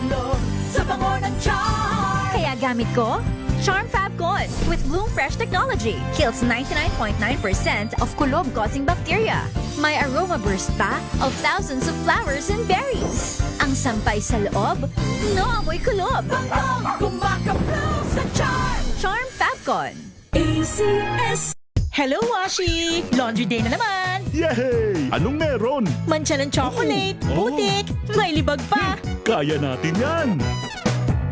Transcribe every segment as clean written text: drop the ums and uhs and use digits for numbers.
kulob sa bango ng Charm. Kaya gamit ko, Charm Fabcon with Bloom Fresh technology. Kills 99.9% of kulob-causing bacteria. May aroma burst pa of thousands of flowers and berries. Ang sampay sa loob, no amoy kulob. Bangkong kumakaplo sa Charm. Charm Fabcon. ACS. Hello, Washi! Laundry day na naman! Yay! Anong meron? Mancha ng chocolate, Oh. putik, may libag pa! Kaya natin yan!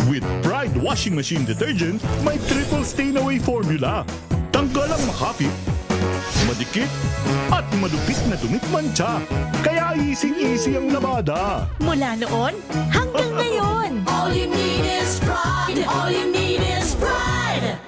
With Pride Washing Machine Detergent, may triple stain-away formula. Tanggal ang makapit, madikit, at malupit na dumit mancha. Kaya easy-easy ang labada. Mula noon hanggang ngayon! All you need is pride. All you need is pride.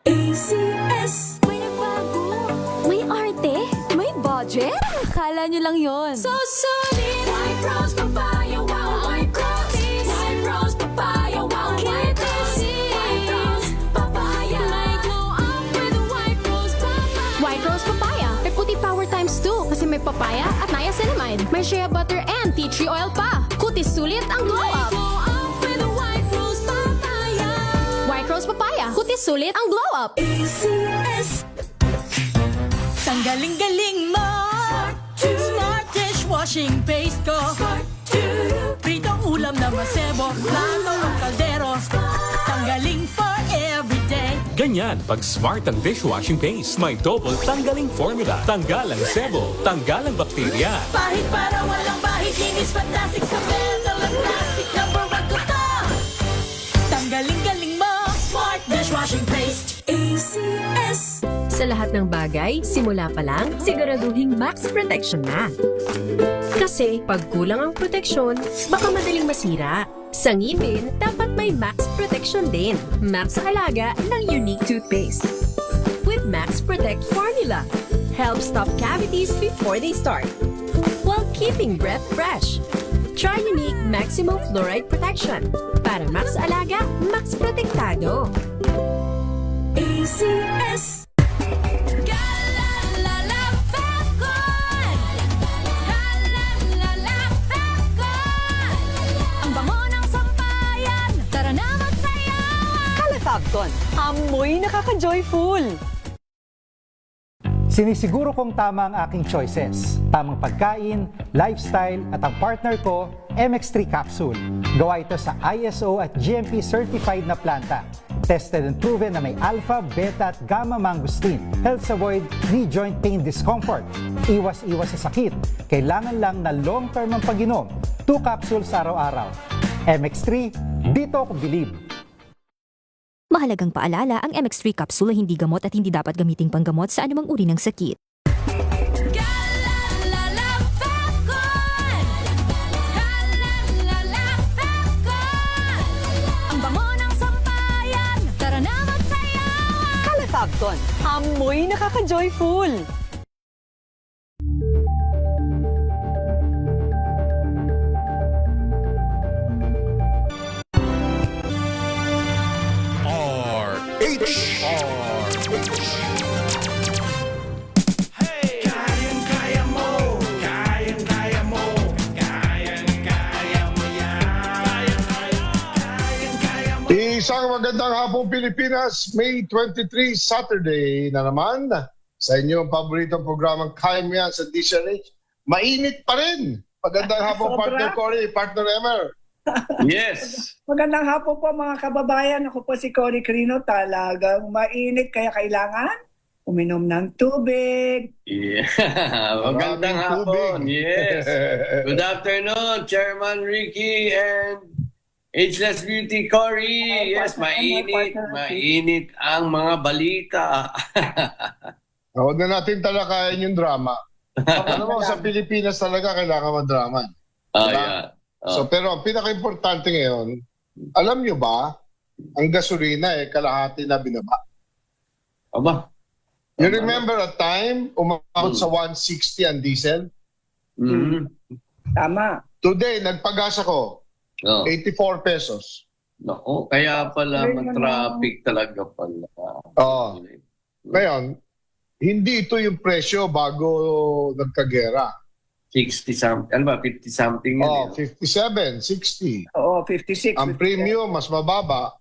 ACS. May nagbago. May arte. May budget. Akala nyo lang yon. So solid. White rose papaya, wow, white rose. White rose papaya, wow, white rose. White rose papaya. May glow up with white rose papaya. White rose papaya. May puti power times 2 kasi may papaya at niacinamide. May shea butter and tea tree oil pa. Kutis sulit ang glow up. Glow up with white rose papaya. White rose papaya. Kutis sulit ang glow up. ACS. Tanggaling-galing mo! Smart dishwashing paste ko! Pritong ulam na masebo, plato at kaldero. Tanggaling for everyday. Ganyan pag smart ang dishwashing paste. May double tanggaling formula. Tanggal ang sebo, tanggal ang bakterya. Bahid para walang bahid, linis fantastic sa metal at plastic. Number 1 ko to. Tanggaling-galing mo! Smart dishwashing paste. ACS. Sa lahat ng bagay, simula pa lang, siguraduhing max protection na. Kasi pag kulang ang proteksyon, baka madaling masira. Sa ngipin, dapat may max protection din. Max Alaga ng Unique Toothpaste. With Max Protect Formula, help stop cavities before they start, while keeping breath fresh. Try Unique Maximum Fluoride Protection. Para Max Alaga, Max Protektado. ACS. Galalala Fabcon! Galalala Fabcon! Ang bango ng sampayan, tara na magsayawan! Calafabcon, amoy nakaka-joyful! Sinisiguro kong tama ang aking choices. Tamang pagkain, lifestyle, at ang partner ko, MX3 Capsule. Gawa ito sa ISO at GMP certified na planta. Tested and proven na may alpha, beta at gamma mangosteen. Helps avoid knee joint pain discomfort. Iwas-iwas sa sakit. Kailangan lang na long-term ang pag-inom. 2 capsules araw-araw. MX3, dito ako believe. Mahalagang paalala, ang MX3 capsule ay hindi gamot at hindi dapat gamiting panggamot sa anumang uri ng sakit. Galalala Fabcon! Galalala Fabcon! Ang bango ng sampayan, tara na magsayawan! Calafabcon, amoy nakaka-joyful! Isang magandang hapong Pilipinas, May 23, Saturday na naman sa inyong paboritong programang Kaya Mo Yan sa DZRH. Mainit pa rin. Magandang hapong partner Cory, partner Emer. Yes. Magandang hapon po mga kababayan. Ako po si Cory Crino. Talagang mainit kaya kailangan uminom ng tubig. Yeah. Magandang hapon. Yes. Good afternoon, Chairman Ricky and Ageless Beauty Cory. Yes, mainit. Mainit ang mga balita. Huwag na natin talakayan yung drama. Alam mo, sa Pilipinas talaga kailangan madrama. Yeah. So, pero ang pinaka-importante ngayon, alam nyo ba, ang gasolina kalahati na binaba. Aba? You remember a time, umabot sa 160 ang diesel? Tama. Today, nagpagas ako, 84 pesos. Nako, kaya pala matraffic talaga pala. Oo. Ngayon, hindi ito yung presyo bago nagkagera. 60 something. Ano ba? 50 something yun. Oh, 57, 60. Oo, 56. Ang 57. premium, mas mababa.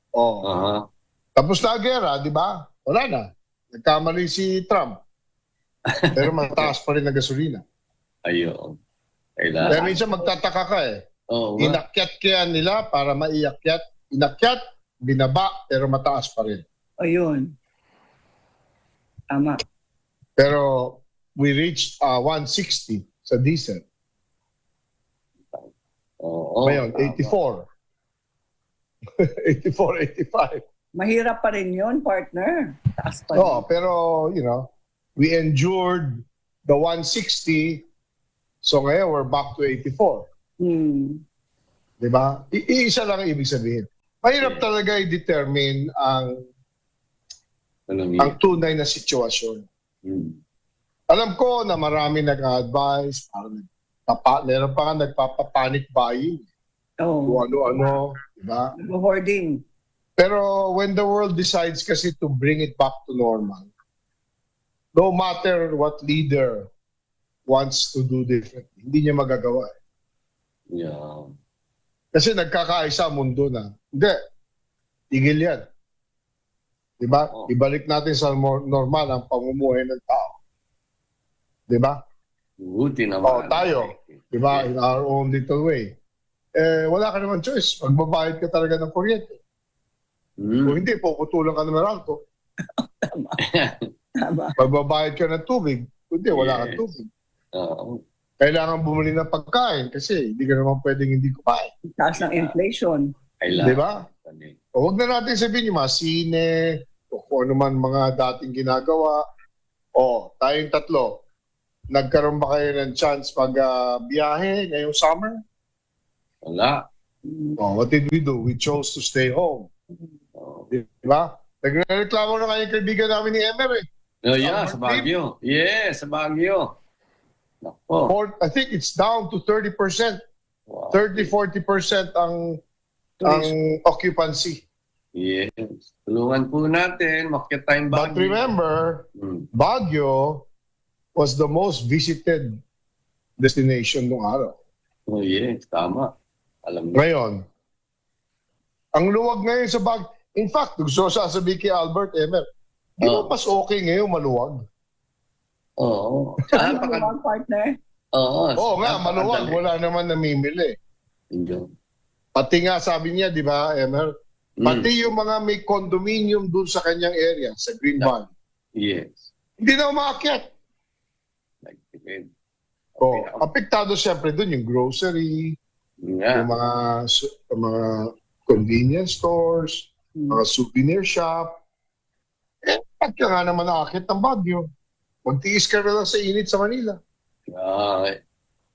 Oh. Aha. Tapos na ang gera, di ba? Wala na. Nagkamali si Trump. Pero mataas pa rin ang gasolina. Ayun. Kaya Kailangan. minsan magtataka ka eh. Oo. Inakyat kaya nila para maiakyat. Inakyat, binaba, pero mataas pa rin. Ayun. Tama. Pero we reached 160 sa diesel. Oo. Ngayon, 84. 84, 85. Mahirap pa rin yun, partner. Taas pa rin. Oh, pero, you know, we endured the 160. So ngayon, we're back to 84. Hmm. Diba? Iisa lang ang ibig sabihin. Mahirap talaga i-determine ang tunay na sitwasyon. Alam ko na marami nag-advise, meron pa nga nagpapapanic buying. Oh. Kung ano-ano, diba? Hoarding. Pero when the world decides kasi to bring it back to normal, no matter what leader wants to do differently, hindi niya magagawa. Yeah. Kasi nagkakaisa ang mundo na. Hindi. Tigil yan. Diba? Ibalik natin sa normal ang pamumuhay ng tao. Diba? Buti naman. Tayo. Diba? In our own little way. Wala ka naman choice. Magbabayad ka talaga ng kuryente. Kung hindi, puputulan ka ng Meralco. Tama. Magbabayad ka ng tubig. Kung hindi, wala kang tubig. Kailangan bumili ng pagkain kasi hindi ka naman pwedeng hindi kumain. Taas ng inflation. Di ba? O huwag na natin sabihin yung mga sine, o kung ano man mga dating ginagawa. O, tayong tatlo, nagkaroon ba kayo ng chance biyahe ngayong summer? Wala. O, what did we do? We chose to stay home. Di ba? Nagreklamo na nga yung kaibigan namin ni Emer eh. Oh, yeah, sa Baguio. Yes, sa Baguio. I think it's down to 30%. Wow. 30-40% ang occupancy. Yes. Tulungan po natin. Makyat tayong Baguio. But remember, Baguio was the most visited destination nung araw. Oh, yes. Tama. Alam mo. Ngayon, ang luwag ngayon sa Baguio. In fact, gusto ko sasabihin kay Albert Emer, di ba mas okay ngayon maluwag? Oo. Maluwag, partner. Oo nga, maluwag. Wala naman namimili. Pati nga sabi niya, di ba, Emer? Pati yung mga may condominium dun sa kanyang area, sa Green Valley. Yes. Hindi na umaakyat. Apektado siyempre dun yung grocery, yung mga convenience stores, mga souvenir shop. At ka nga naman nakakit ng Baguio. Magtiis ka na lang sa init sa Manila.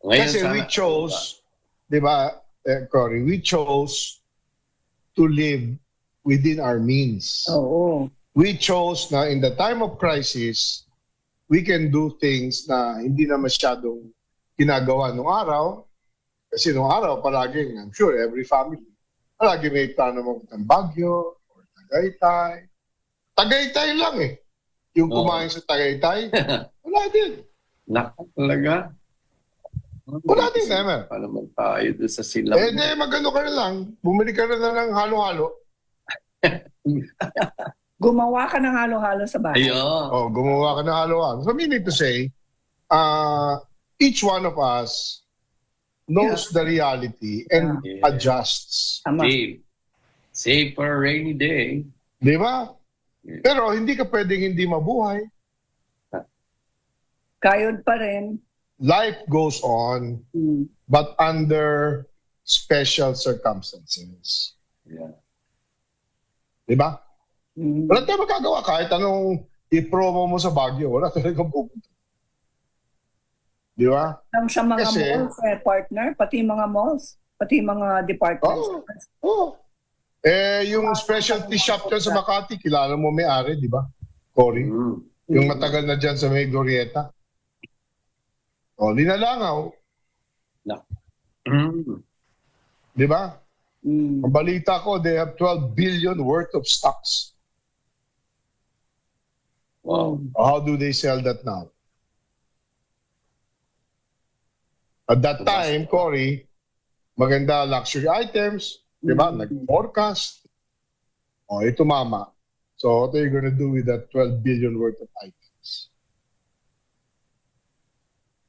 Kasi we chose, di ba, Cory, we chose to live within our means. Oo. We chose na in the time of crisis, we can do things na hindi na masyadong ginagawa nung araw. Kasi nung araw, palaging, I'm sure, every family, palagi may plano ng Baguio or Tagaytay. Tagaytay lang eh. Yung kumain sa Tagaytay, wala din. Naku, talaga. Wala din, Emer. Paano naman tayo doon sa silang? Magano ka na lang. Bumili ka na ng halo-halo. Gumawa ka ng halo-halo sa bahay. Ayun. Gumawa ka ng halo-halo. So, meaning to say, each one of us knows the reality and adjusts. Save for a rainy day. Di ba? Pero hindi ka pwedeng hindi mabuhay. Kayod pa rin. Life goes on, but under special circumstances. Yeah. Di ba? Wala tayong magagawa kahit anong i-promo mo sa Baguio. Wala talagang pupunta. Di ba? Sa mga malls, partner, pati mga malls, pati mga departments. Yung specialty shop dyan sa Makati, kilala mo may-ari, di ba? Cory. Yung matagal na dyan sa may Glorieta. Linalangaw. Di ba? Ang balita ko, they have 12 billion worth of stocks. Wow. How do they sell that now? At that time, Cory, maganda luxury items, di ba? Nag-forecast. O, ito mama. So, what are you gonna do with that 12 billion worth of items?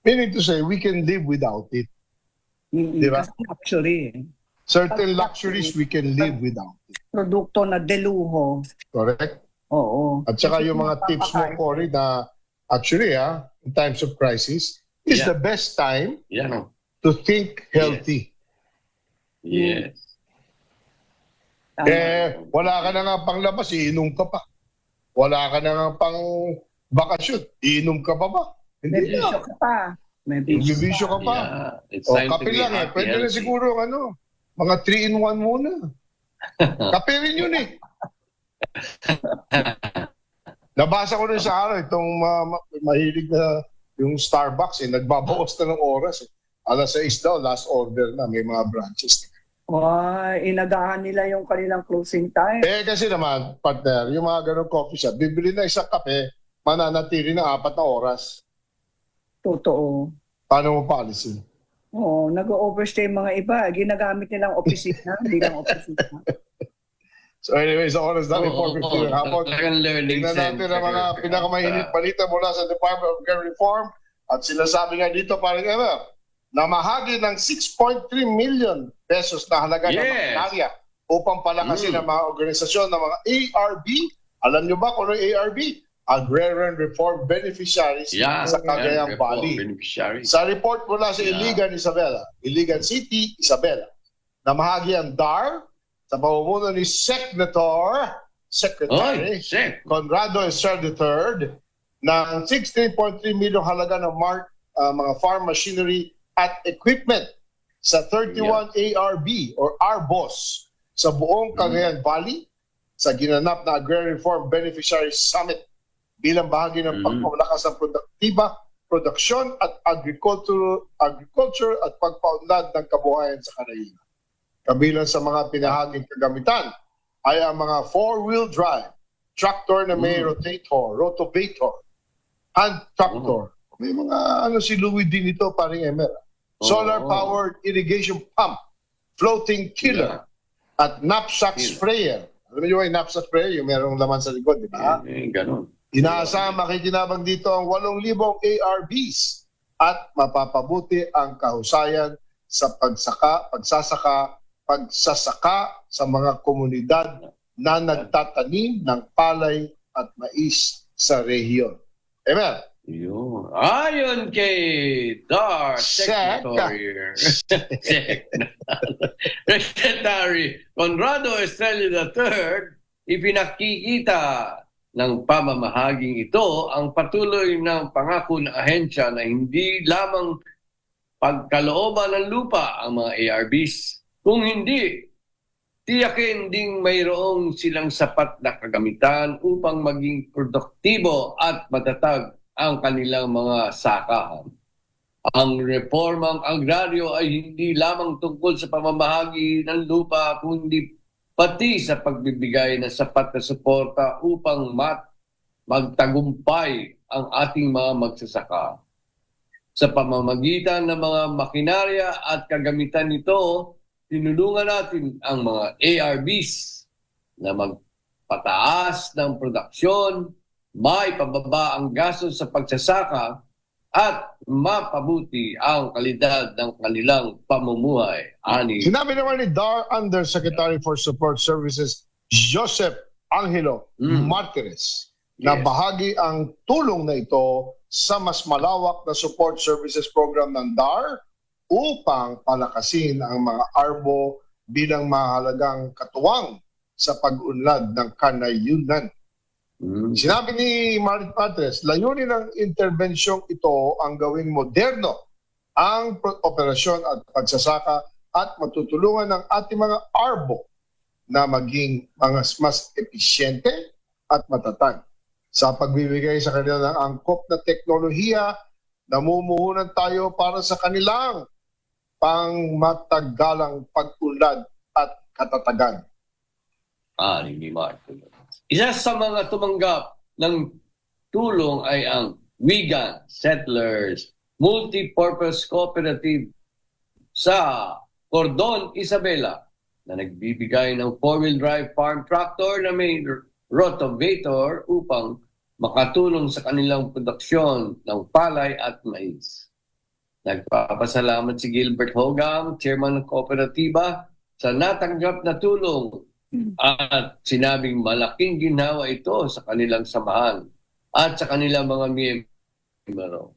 Meaning to say, we can live without it. Di ba? Kasi luxury. Certain luxuries we can live without it. Produkto na deluho. Correct? Oo. At saka yung mga tips mo, Cory, na actually, in times of crisis, is the best time Yeah. to think healthy. Yes. Wala ka na nga panglabas, iinom ka pa. Wala ka na nga pang bakasyon, iinom ka pa ba? May Hindi bisyo na. ka pa. May bisyo. Bibisyo ka pa. Yeah. It's O, time to kape be lang happy, Pwede na healthy. siguro, mga 3-in-1 muna. Kape rin yun eh. Nabasa ko rin sa araw, itong mahilig na yung Starbucks, nagbabawas na ng oras. Alas 6 daw, last order na, may mga branches. Inagahan nila yung kanilang closing time. Kasi naman, partner, yung mga ganong coffee shop, bibili na isang kape, mananatili na 4 na oras. Totoo. Paano mo paalisin? Oo, nag-overstay mga iba. Ginagamit nilang opisina, hindi lang opisina. So anyway, sa oras na 4:50 ng hapon, Talagang learning tingnan natin ang mga pinakamainit balita mula sa Department of Care Reform. At sinasabi nga dito, parang na mahagi ng 6.3 million pesos na halaga ng makinarya upang palakasin ang mga organisasyon ng mga ARB. Alam nyo ba kung ano ARB? Agrarian Reform Beneficiaries sa Cagayan Valley. Sa report mula sa Iligan City, Isabela, na mahagi ang DAR sa pamumuno ni Secretary Conrado Estrada III ng 16.3 million halaga ng mga farm machinery at equipment sa 31 ARB or ARBOS sa buong Cagayan Valley sa ginanap na Agrarian Reform Beneficiaries Summit bilang bahagi ng pagpapalakas ng produksyon at agriculture at pagpaunlad ng kabuhayan sa Canaian. Kabilang sa mga pinahaging kagamitan ay ang mga 4-wheel drive, tractor na may rotavator, hand tractor. May mga si Louis din ito, paring Emer. Solar-powered irrigation pump, floating tiller, at knapsack sprayer. Alam niyo yung knapsack sprayer, yung merong laman sa likod, di ba? Ganun. Inaasahan makikinabang dito ang 8,000 ARBs at mapapabuti ang kahusayan sa pagsasaka sa mga komunidad na nagtatanim ng palay at mais sa rehiyon. Amen. Ayon kay DAR Secretary Conrado Estrella III, ipinakikita ng pamamahaging ito ang patuloy ng pangako ng ahensya na hindi lamang pagkalooban ng lupa ang mga ARBs, kung hindi, tiyakin ding mayroong silang sapat na kagamitan upang maging produktibo at matatag ang kanilang mga sakahan. Ang reformang agraryo ay hindi lamang tungkol sa pamamahagi ng lupa, kundi pati sa pagbibigay ng sapat na suporta upang magtagumpay ang ating mga magsasaka. Sa pamamagitan ng mga makinarya at kagamitan nito, tinulungan natin ang mga ARBs na magpataas ng produksyon, may pababa ang gastos sa pagsasaka, at mapabuti ang kalidad ng kanilang pamumuhay. Sinabi naman ni DAR Undersecretary for Support Services, Joseph Angelo Martires, na bahagi ang tulong na ito sa mas malawak na support services program ng DAR upang palakasin ang mga ARBO bilang mahalagang katuwang sa pag-unlad ng kanayunan. Sinabi ni Martires, layunin ng interbensyong ito ang gawing moderno ang operasyon at pagsasaka at matutulungan ng ating mga ARBO na maging mas episyente at matatag. Sa pagbibigay sa kanila ng angkop na teknolohiya, namumuhunan tayo para sa kanilang pangmatagalang pag-unlad at katatagan. Ni Martin. Isa sa mga tumanggap ng tulong ay ang Wigan Settlers Multipurpose Cooperative sa Cordon, Isabela na nagbibigay ng 4-wheel drive farm tractor na may rotavator upang makatulong sa kanilang produksyon ng palay at mais. Nagpapasalamat si Gilbert Hogam, chairman ng kooperatiba, sa natanggap na tulong at sinabing malaking ginawa ito sa kanilang samahan at sa kanilang mga miyembro.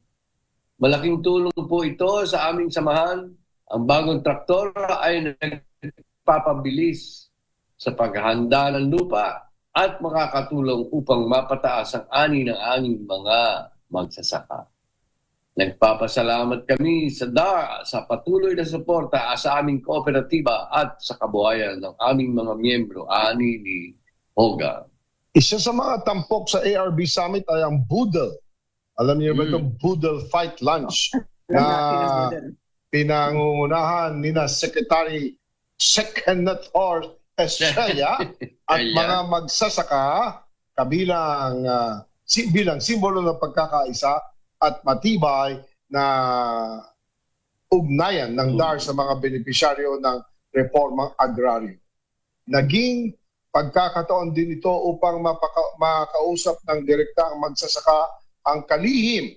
Malaking tulong po ito sa aming samahan. Ang bagong traktor ay nagpapabilis sa paghahanda ng lupa at makakatulong upang mapataas ang ani ng aming mga magsasaka. Nagpapasalamat kami sa DAR sa patuloy na suporta sa aming kooperatiba at sa kabuhayan ng aming mga miyembro, ani ni Hoga. Isa sa mga tampok sa ARB Summit ay ang Boodle. Alam niyo ba itong Boodle Fight Lunch na pinangungunahan ni na Secretary Senator Estrella at mga magsasaka kabilang bilang simbolo ng pagkakaisa at matibay na ugnayan ng DAR sa mga benepisyaryo ng reformang agraryo. Naging pagkakataon din ito upang makausap ng direkta ang magsasaka ang kalihim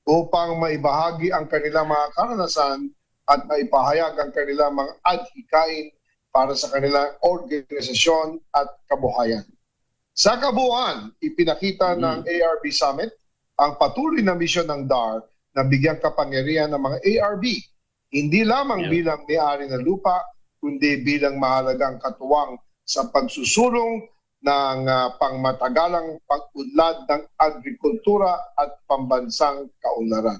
upang maibahagi ang kanilang mga karanasan at maipahayag ang kanilang mga adhikain para sa kanilang organisasyon at kabuhayan. Sa kabuuan, ipinakita ng ARB Summit ang patuloy na misyon ng DAR na bigyang kapangyarihan ng mga ARB, hindi lamang bilang may-ari ng lupa, kundi bilang mahalagang katuwang sa pagsusulong ng pangmatagalang pag-unlad ng agrikultura at pambansang kaunlaran.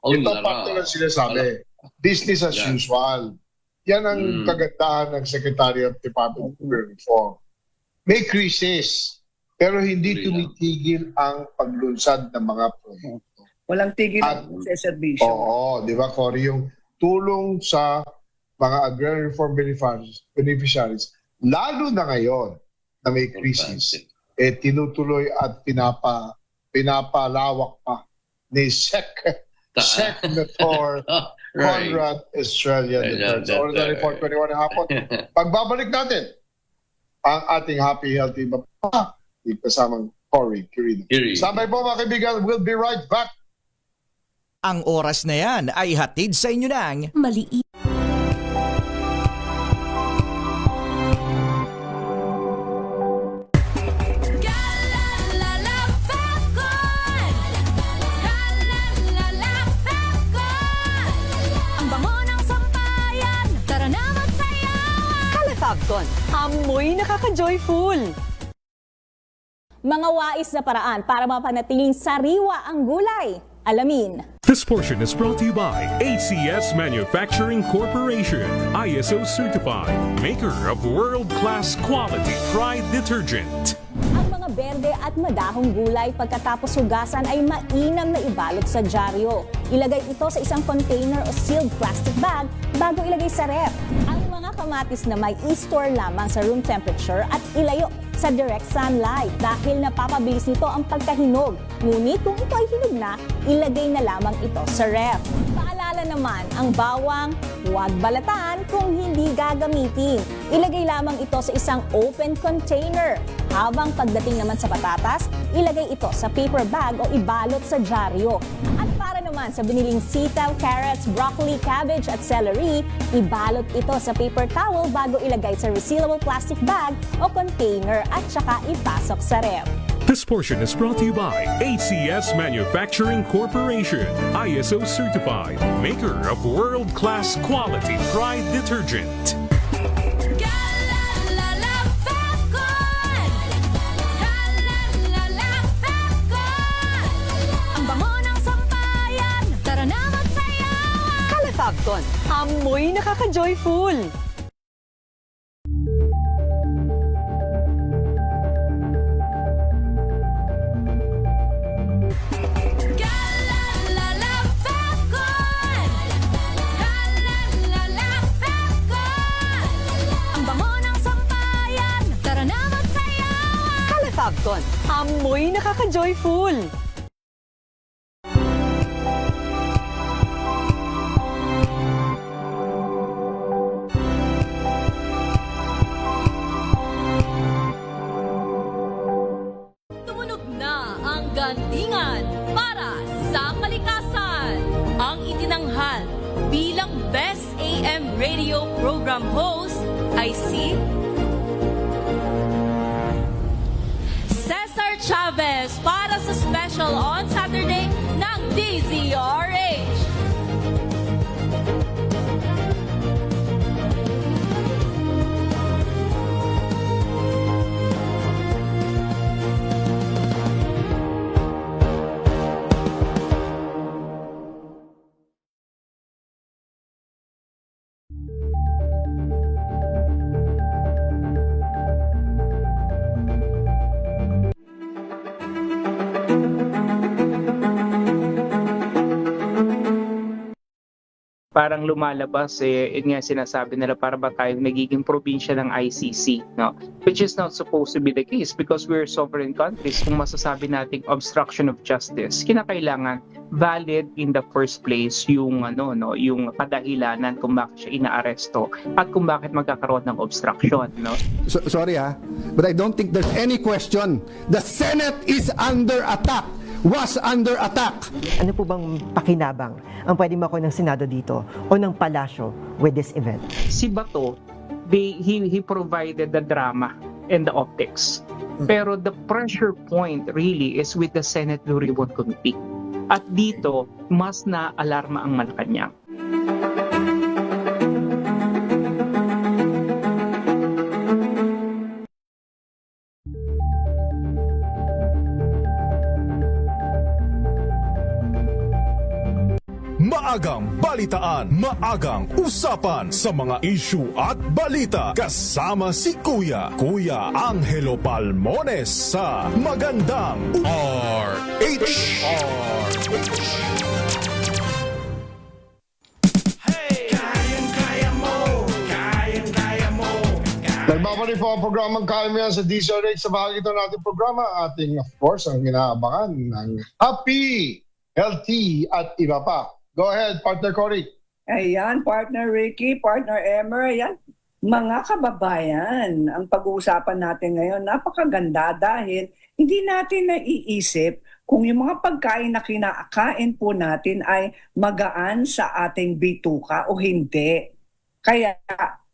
Ito parte na sinasabi, business as usual. Yan ang kagandahan ng Secretary of Department of Reform. May krisis, pero hindi tumitigil ang paglunsad ng mga proyekto. Walang tigil ang serbisyo. Oo, di ba, Cory? Yung tulong sa mga agrarian reform beneficiaries, lalo na ngayon na may crisis, tinutuloy at pinapalawak pa ni Senator Conrad Estrella III. Sa oras na report 21 ng hapon. Pagbabalik natin ang ating happy, healthy, kasamang Cory Quirino. Sabay po mga kaibigan, we'll be right back. Ang oras na yan ay hatid sa inyo ng Maliit. Calefacton, amoy nakaka-joyful. Mga wais na paraan para mapanatiling sariwa ang gulay. Alamin. This portion is brought to you by ACS Manufacturing Corporation, ISO certified, maker of world-class quality Pride detergent. Ang mga berde at madahong gulay pagkatapos hugasan ay mainam na ibalot sa dyaryo. Ilagay ito sa isang container o sealed plastic bag bago ilagay sa ref. Ang mga kamatis na may i-store lamang sa room temperature at ilayo sa direct sunlight dahil napapabilis nito ang pagkahinog. Ngunit kung ito ay hinog na, ilagay na lamang ito sa ref. Paalala naman, ang bawang, huwag balatan kung hindi gagamitin. Ilagay lamang ito sa isang open container. Habang pagdating naman sa patatas, ilagay ito sa paper bag o ibalot sa dyaryo. At para naman sa biniling sitaw, carrots, broccoli, cabbage at celery, ibalot ito sa paper towel bago ilagay sa resealable plastic bag o container at saka ipasok sa ref. This portion is brought to you by ACS Manufacturing Corporation, ISO certified, maker of world-class quality Pride detergent. Ang bango ng sampayan, tara na magsayawan! Calefacton, amoy nakaka-joyful. Calefacton, amoy nakaka-joyful. radio program host ay si Cesar Chavez para sa special on Saturday ng DZRH. Parang lumalabas yun nga sinasabi nila para ba tayong nagiging probinsya ng ICC, no? Which is not supposed to be the case because we're sovereign countries. Kung masasabi nating obstruction of justice, kinakailangan valid in the first place yung yung kadahilanan kung bakit siya inaaresto at kung bakit magkakaroon ng obstruction, no? Sorry but I don't think there's any question. The Senate is under attack. Was under attack. Ano po bang pakinabang ang pwede makuha ng Senado dito o ng Palasyo with this event? Si Bato, he provided the drama and the optics. Pero the pressure point really is with the Senate Blue Ribbon Committee. At dito, mas na-alarma ang Malacanang. Maagang balitaan, maagang usapan sa mga issue at balita. Kasama si Kuya Angelo Palmones sa Magandang RH. Nagbabalik po ang programang Kaya Mo Yan sa DZRH. Sa bahagi ito natin programa, ating of course ang inaabangan ng happy, healthy at iba pa. Go ahead, partner Cory. Ayan, partner Ricky, partner Emer, ayan. Mga kababayan, ang pag-uusapan natin ngayon, napakaganda dahil hindi natin naiisip kung yung mga pagkain na kinakain po natin ay magaan sa ating bituka o hindi. Kaya,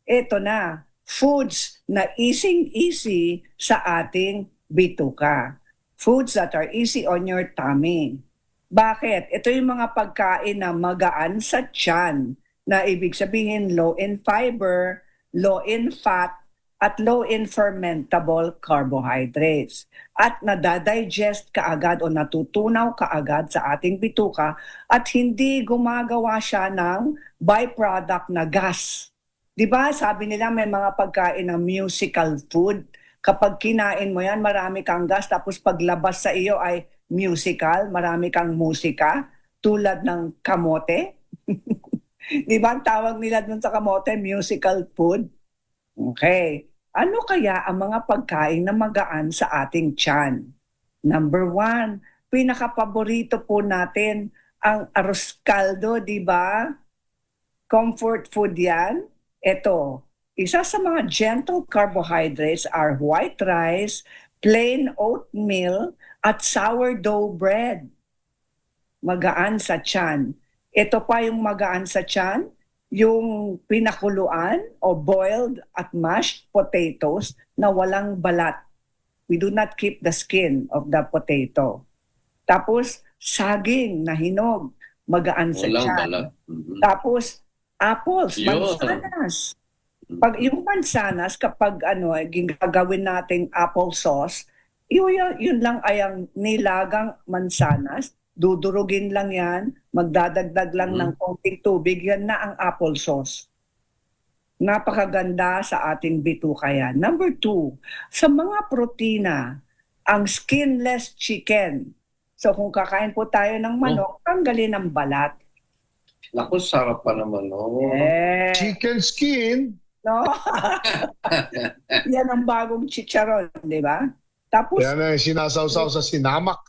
eto na, foods na easy sa ating bituka. Foods that are easy on your tummy. Bakit? Ito yung mga pagkain na magaan sa tiyan, na ibig sabihin low in fiber, low in fat, at low in fermentable carbohydrates. At nadadigest kaagad o natutunaw kaagad sa ating bituka at hindi gumagawa siya ng byproduct na gas. Diba? Sabi nila may mga pagkain na musical food. Kapag kinain mo yan, marami kang gas, tapos paglabas sa iyo ay musical, marami kang musika, tulad ng kamote. Di ba ang tawag nila dun sa kamote, musical food? Okay. Ano kaya ang mga pagkain na magaan sa ating tiyan? Number 1, pinakapaborito po natin ang arroz caldo, di ba? Comfort food yan. Ito, isa sa mga gentle carbohydrates are white rice, plain oatmeal, at sourdough bread. Magaan sa tiyan. Ito pa yung magaan sa tiyan, yung pinakuluan o boiled at mashed potatoes na walang balat. We do not keep the skin of the potato. Tapos, saging na hinog, magaan sa Walang tiyan. balat. Tapos, apples, Yun. mansanas. Pag yung mansanas, kapag gagawin nating applesauce, yun lang ay ang nilagang mansanas, dudurugin lang yan, magdadagdag lang ng konting tubig, yan na ang applesauce. Napakaganda sa ating bituka yan. Number 2, sa mga protina, ang skinless chicken. So kung kakain po tayo ng manok, tanggalin ang balat. Naku, sarap pa naman, no? Chicken skin? No? Yan ang bagong chicharon, di ba? Tapos, yan ang sinasawsaw sa sinamak.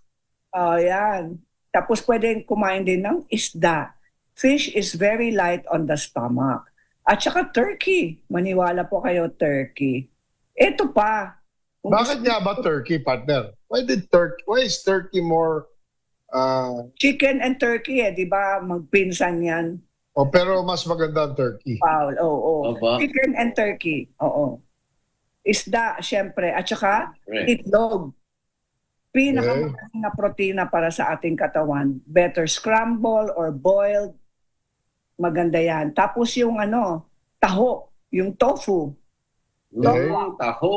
Yan. Tapos pwedeng kumain din ng isda. Fish is very light on the stomach. At saka turkey. Maniwala po kayo, turkey. Ito pa. Bakit nga ba turkey, partner? Why is turkey more... Chicken and turkey, di ba? Magpinsan yan. pero mas maganda ang turkey. Fowl, oo. Aba. Chicken and turkey, oo. Isda, syempre. At saka, Right. itlog. Pinakamagaling na protina para sa ating katawan. Better scramble or boiled. Maganda yan. Tapos yung taho, yung tofu. Taho!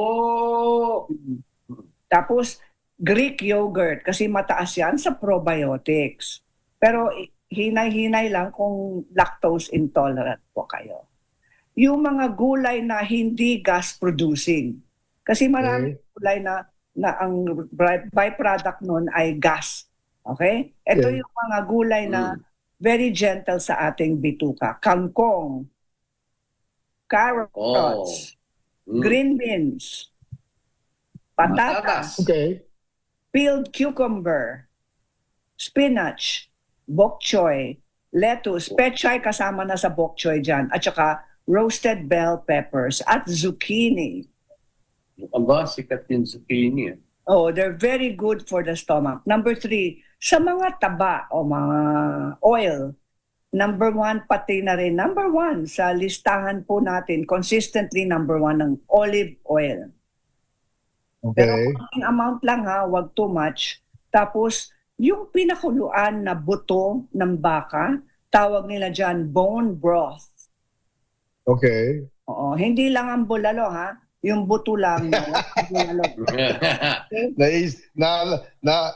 Tapos, Greek yogurt kasi mataas yan sa probiotics. Pero hinay-hinay lang kung lactose intolerant po kayo. Yung mga gulay na hindi gas-producing. Kasi maraming gulay na ang byproduct nun ay gas. Okay? Ito yung mga gulay na very gentle sa ating bituka. Kangkong, carrots, green beans, patatas, peeled cucumber, spinach, bok choy, lettuce, pechay kasama na sa bok choy dyan, at saka roasted bell peppers at zucchini. Aba, sikat yung zucchini. Oh, they're very good for the stomach. Number 3, sa mga taba o mga oil, number 1 pati na rin, number 1 sa listahan po natin, consistently number 1 ng olive oil. Pero konting amount lang ha, wag too much. Tapos, yung pinakuluan na buto ng baka, tawag nila dyan bone broth. Okay. Oo, hindi lang ang bulalo ha, yung buto lang.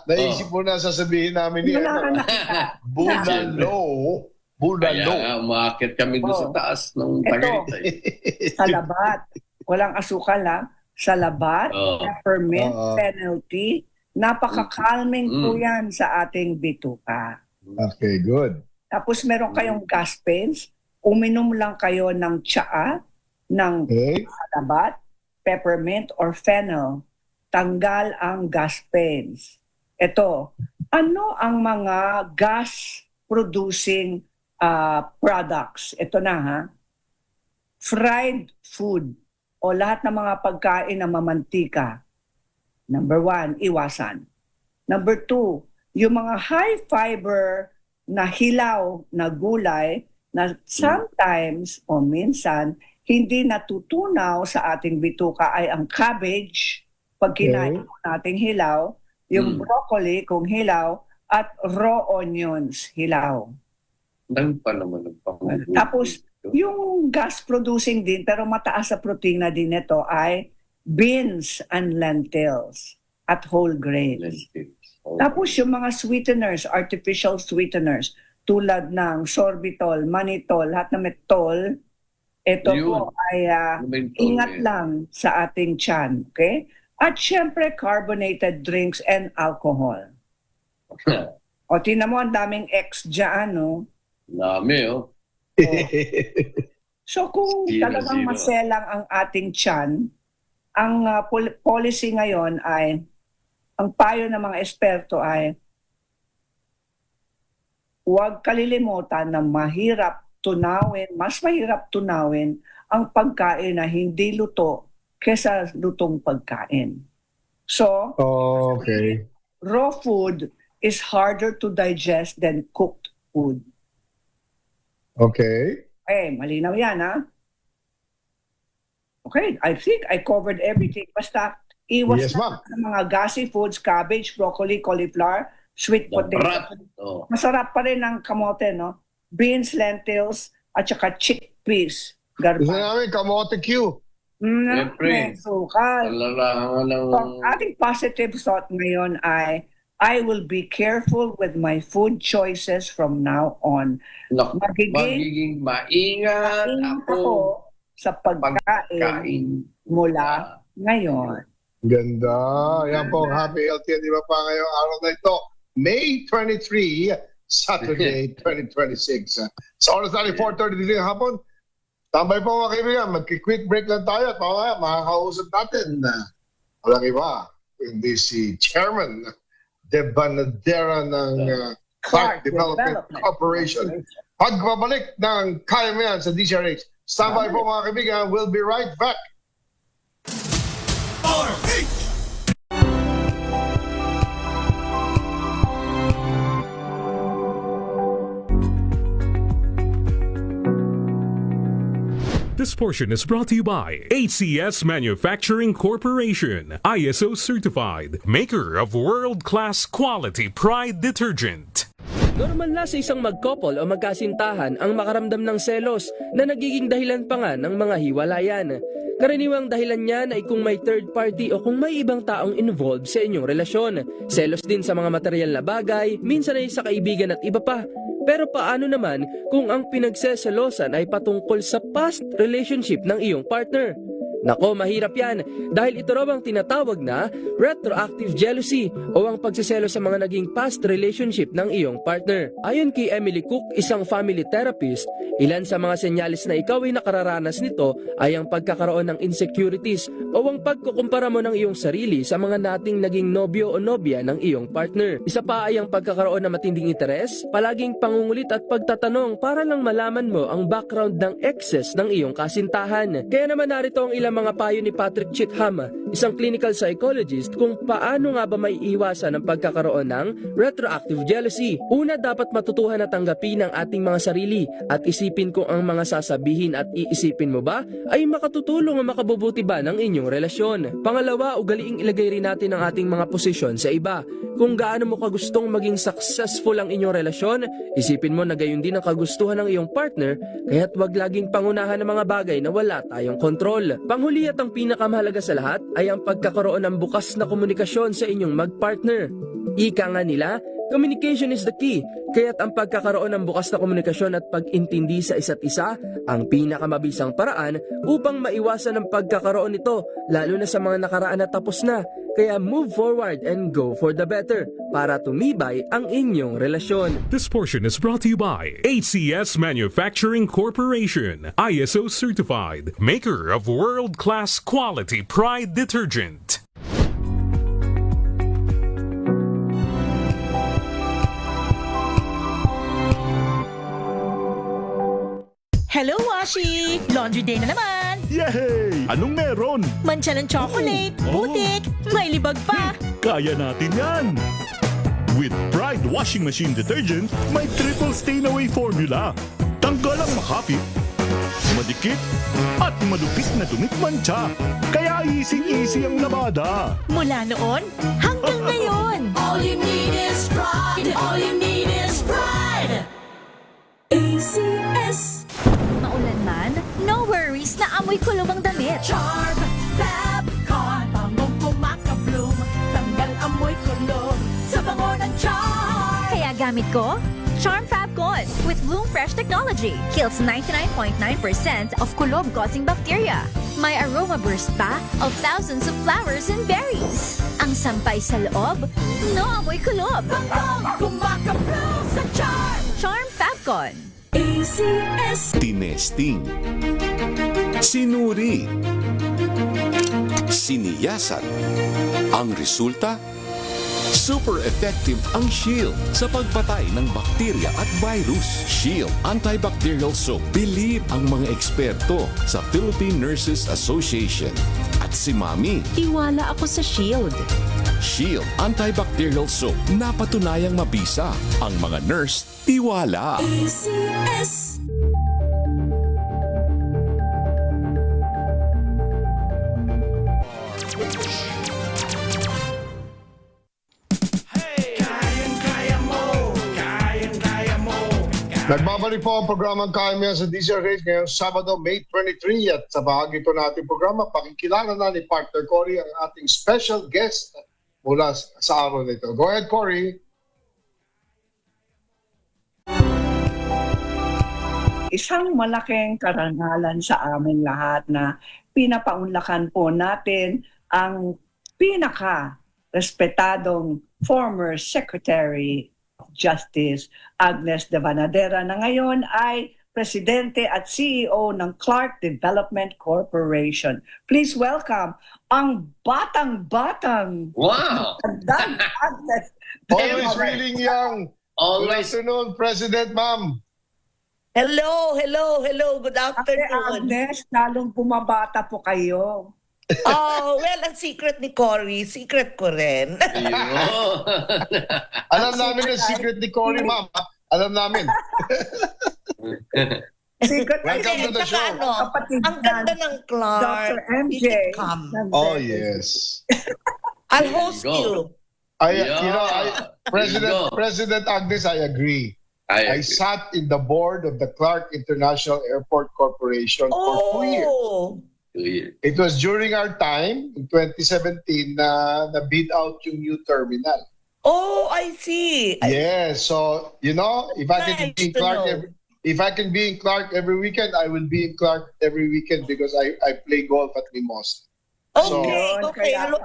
Naisip mo na sasabihin namin niya. Bulalo. Kaya nga, umakit kami doon sa taas ng Tagaytay. Salabat. Walang asukal ha. Salabat, peppermint, fennel tea. Napaka-calming po yan sa ating bituka. Okay, good. Tapos meron kayong gas pains, uminom lang kayo ng tsaa, ng salabat, peppermint, or fennel. Tanggal ang gas pains. Ito, ano ang mga gas-producing products? Ito na ha. Fried food o lahat ng mga pagkain na mamantika. Number 1, iwasan. Number 2, yung mga high fiber na hilaw na gulay na sometimes o minsan hindi natutunaw sa ating bituka ay ang cabbage, pag kinain nating hilaw, yung broccoli kung hilaw, at raw onions, hilaw. Dami pa naman ng pangulo. Tapos, yung gas-producing din, pero mataas sa protina din ito ay beans and lentils at whole grains. Tapos yung mga sweeteners, artificial sweeteners, tulad ng sorbitol, mannitol, lahat na may tol, ito po ay ingat lang sa ating tiyan. Okay? At syempre, carbonated drinks and alcohol. O, tingnan mo, ang daming X dyan, no? Dami, So kung talagang maselang ang ating tiyan, ang policy ngayon ay, ang payo ng mga eksperto ay, huwag kalilimutan na mas mahirap tunawin ang pagkain na hindi luto kesa lutong pagkain. So, raw food is harder to digest than cooked food. Okay. Malinaw yan, ha? Okay, I think I covered everything. Basta, iwas na sa mga gassy foods, cabbage, broccoli, cauliflower, sweet potato. Masarap pa rin ang kamote, no? Beans, lentils, at saka chickpeas. Gusto namin kamote Q. Siyempre. Sukal. So, ating positive thought ngayon ay, I will be careful with my food choices from now on. Magiging maingat ako sa pagkain mula ngayon. Ganda. Yan po ang happy, healthy, di ba pa ngayong araw na ito? May 23, Saturday, 2026. Sa oras natin, 4:33 ng hapon. Tambay po mga kaibigan, mag-quick break lang tayo at mamaya makakausap natin. Walang iba, hindi si Chairman de Banadera ng Clark Development Corporation. Pagbabalik ng Kaya Mo Yan sa DZRH. Standby po mga kaibigan, we'll be right back. This portion is brought to you by ACS Manufacturing Corporation, ISO certified, maker of world-class quality Pride detergent. Normal na sa isang magkopol o magkasintahan ang makaramdam ng selos na nagiging dahilan pa nga ng mga hiwalayan. Karaniwang dahilan niyan ay kung may third party o kung may ibang taong involved sa inyong relasyon. Selos din sa mga material na bagay, minsan ay sa kaibigan at iba pa. Pero paano naman kung ang pinagseselosan ay patungkol sa past relationship ng iyong partner? Nako, mahirap yan dahil ito raw ang tinatawag na retroactive jealousy o ang pagsiselo sa mga naging past relationship ng iyong partner. Ayon kay Emily Cook, isang family therapist, ilan sa mga senyalis na ikaw ay nakararanas nito ay ang pagkakaroon ng insecurities o ang pagkukumpara mo ng iyong sarili sa mga nating naging nobyo o nobya ng iyong partner. Isa pa ay ang pagkakaroon ng matinding interes, palaging pangungulit at pagtatanong para lang malaman mo ang background ng exes ng iyong kasintahan. Kaya naman narito ang ilang mga payo ni Patrick Chitham, isang clinical psychologist, kung paano nga ba may iwasan ang pagkakaroon ng retroactive jealousy. Una, dapat matutuhan na tanggapin ang ating mga sarili at isipin kung ang mga sasabihin at iisipin mo ba ay makatutulong o makabubuti ba ng inyong relasyon. Pangalawa, ugaliing ilagay rin natin ang ating mga posisyon sa iba. Kung gaano mo kagustong maging successful ang inyong relasyon, isipin mo na gayon din ang kagustuhan ng iyong partner, kaya't wag laging pangunahan ng mga bagay na wala tayong kontrol. Panghuli at ang pinakamahalaga sa lahat ay ang pagkakaroon ng bukas na komunikasyon sa inyong magpartner. Ika nga nila, communication is the key, kaya't ang pagkakaroon ng bukas na komunikasyon at pag-intindi sa isa't isa ang pinakamabisang paraan upang maiwasan ang pagkakaroon nito, lalo na sa mga nakaraan na tapos na. Kaya move forward and go for the better para tumibay ang inyong relasyon. This portion is brought to you by ACS Manufacturing Corporation, ISO certified, maker of world-class quality Pride detergent. Hello, Washi! Laundry day na naman! Yay! Anong meron? Mancha ng chocolate, putik, may libag pa! Kaya natin yan! With Pride Washing Machine Detergent, may triple stain-away formula. Tanggal ang makapit, madikit, at malupit na dumit-mancha. Kaya easy-easy ang labada. Mula noon hanggang ngayon! All you need is pride. All you need is pride. ACS. Maulan man, no worries na amoy kulob ang damit. Charm Fab Con, bangong kumaka-bloom, tanggal amoy kulob sa bango ng Charm! Kaya gamit ko, Charm Fab Con with Bloom Fresh technology. Kills 99.9% of kulob-causing bacteria. May aroma burst pa of thousands of flowers and berries. Ang sampay sa loob, no amoy kulob. Bangong kumaka-bloom sa Charm! Charm Fab Con. ACS. Tinesting, sinuri, siniyasan. Ang resulta? Super effective ang Shield sa pagpatay ng bakterya at virus. Shield Antibacterial Soap. Believe ang mga eksperto sa Philippine Nurses Association. At si Mami. Tiwala ako sa Shield. Shield Antibacterial Soap. Napatunayang mabisa. Ang mga nurse, tiwala. ACS. Nagbabalik po ang programang Kaya sa DZRH ngayong Sabado, May 23 at sa bahagi ito nating programa, pakikilala na ni Partner Cory ang ating special guest mula sa araw nito. Go ahead, Cory. Isang malaking karangalan sa amin lahat na pinapaunlakan po natin ang pinaka-respetadong former Secretary Justice Agnes de Vanadera na ngayon ay Presidente at CEO ng Clark Development Corporation. Please welcome ang batang-batang Wow! Agnes. Always reeling young. Always. Good afternoon, President, ma'am. Hello. Good afternoon. Agnes, lalong bumabata po kayo. Oh, well, ang secret ni Cory, secret ko rin. Alam namin ang secret ni Cory, ma'am. Alam namin. Sikat Welcome to the At saka show. ano, ang ganda ng Clark. Dr. MJ. You should come. Oh, yes. I'll host go. you. President Agnes, I agree. I sat in the board of the Clark International Airport Corporation for 2 years. Oh, It was during our time, in 2017, na bid out yung new terminal. oh, I see. Yes, so, if I can Nice be in to Clark know. if I can be in Clark every weekend, I will be in Clark every weekend because I play golf at Mimosa. Okay, I'll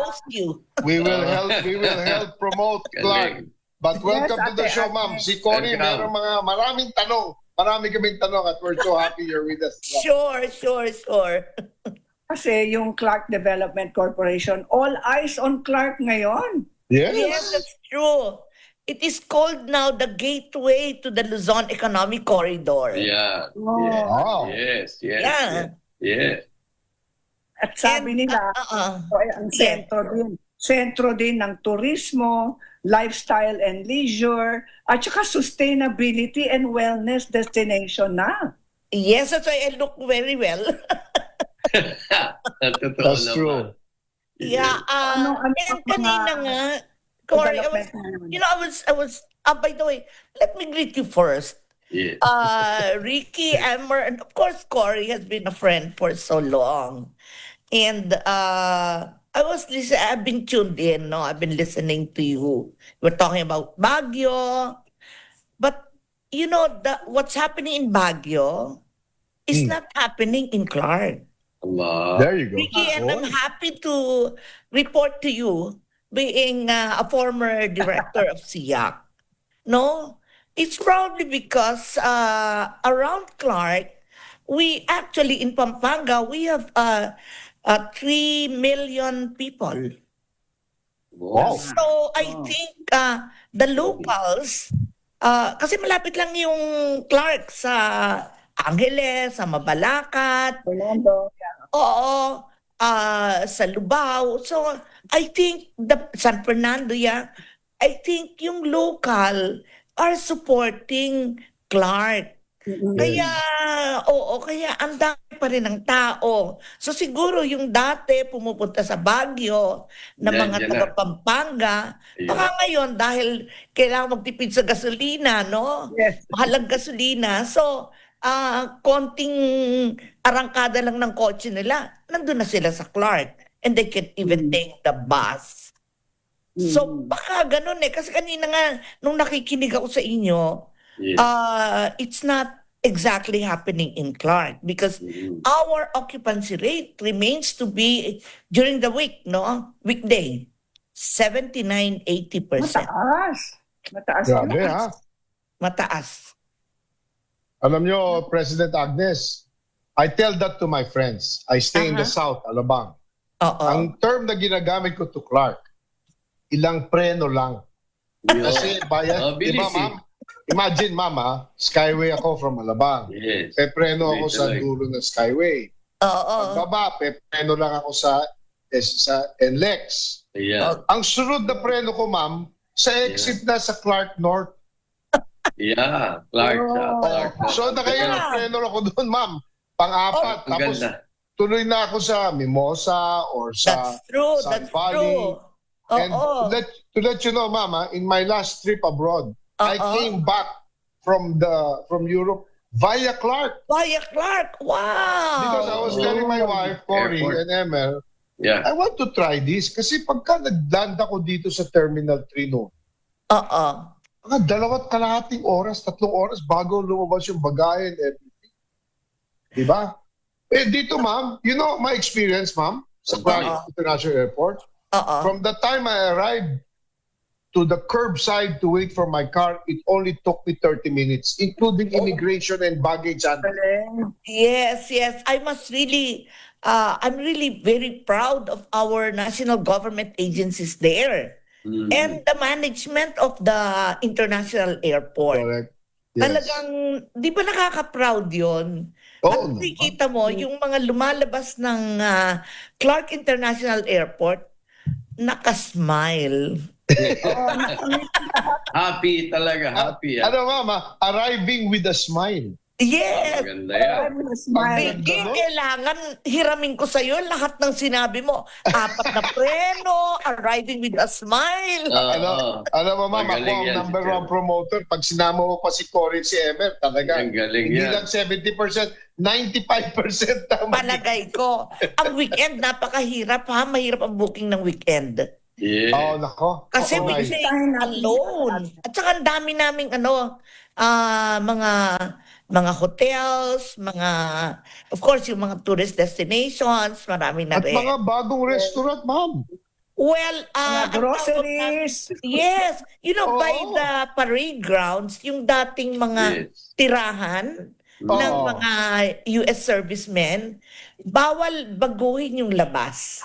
host you. We will help promote Clark. But welcome to the show, ma'am. Si Cory, meron maraming tanong. Marami kaming tanong at we're so happy you're with us. Sure. Kasi yung Clark Development Corporation, all eyes on Clark ngayon. Yes, that's true. It is called now the gateway to the Luzon Economic Corridor. Yeah. Oh. Yes. At sabi nila, ang sentro din ng turismo, lifestyle and leisure, at saka sustainability and wellness destination na. Yes, that's why I look very well. That's true. Yeah, and kanina nga, Cory, I was, by the way, let me greet you first. Yeah. Ricky, Emmer, and of course, Cory has been a friend for so long. And I've been tuned in, no? I've been listening to you. We're talking about Baguio. But, what's happening in Baguio is not happening in Clark. There you go. Ricky, and I'm happy to report to you, being a former director of SIAC. No? It's probably because around Clark, we actually, in Pampanga, we have 3 million people. Wow. So I think the locals, kasi malapit lang yung Clark sa Angeles, sa Mabalacat. Oo, sa Lubao. So I think San Fernando, I think yung local are supporting Clark. Kaya ang dami pa rin ng tao. So siguro yung dati pumupunta sa Baguio na mga taga Pampanga, baka ngayon dahil kailangan magtipid sa gasolina, no? Yes. Mahalang gasolina. So, konting arangkada lang ng kotse nila, nandun na sila sa Clark. And they can even take the bus. So, baka ganun kasi kanina nga, nung nakikinig ako sa inyo, it's not exactly happening in Clark because our occupancy rate remains to be during the week, no? Weekday, 79-80%. Mataas. Grabe, ha? Mataas. Alam nyo, President Agnes, I tell that to my friends. I stay in the South, Alabang. Ang term na ginagamit ko to Clark, ilang preno lang. Kasi bayan, di ba, ma'am? Imagine, mama, Skyway ako from Alabang. Yes. Pepreno ako sa dulo ng Skyway. Pagbaba, pepreno lang ako sa NLEX. Yeah. Ang sunod na preno ko, ma'am, sa exit na sa Clark North. Yeah, Clark. So, nakailang preno ako doon, ma'am. Pang-apat. Tapos, tuloy na ako sa Mimosa or sa Sun Valley. And to let you know, mama, in my last trip abroad, I came back from Europe via Clark. Via Clark, wow! Because I was telling my wife, Cory and Emel, I want to try this. Kasi pagka nag-land ako dito sa Terminal 3 noon, mga 2.5 oras, 3 oras bago lumabas yung bagahe and everything. Diba? Dito, ma'am, you know my experience, ma'am, sa Clark International Airport. From the time I arrived to the curbside to wait for my car, it only took me 30 minutes, including immigration and baggage handling. Yes. I must really, I'm really very proud of our national government agencies there. And the management of the international airport. Correct. Yes. Talagang, di ba nakaka-proud yun? At nakikita mo, yung mga lumalabas ng Clark International Airport, nakasmile. Happy talaga, happy. Ano, mama, arriving with a smile. Yes. Maganda yan. Hindi kailangan hiramin ko sa'yo lahat ng sinabi mo. 4 na preno, arriving with a smile. Alam mo, ma'am, ako Magaling ang yan, number si one promoter. Pag sinama mo pa si Cory, si Emer, talaga. Ang galing Hindi yan. lang 70%, 95% tama. Palagay ko. Ang weekend, napakahirap ha. Mahirap ang booking ng weekend. Yeah. Oh, nako. Kasi Oo, we nice. stay alone. At saka ang dami naming mga hotels, of course, yung mga tourist destinations, marami na At rin. mga bagong restaurant, ma'am. Well, Mga groceries. Yes. You know, by Oo. the parade grounds, yung dating mga Yes. tirahan ng Oo. mga US servicemen, bawal baguhin yung labas.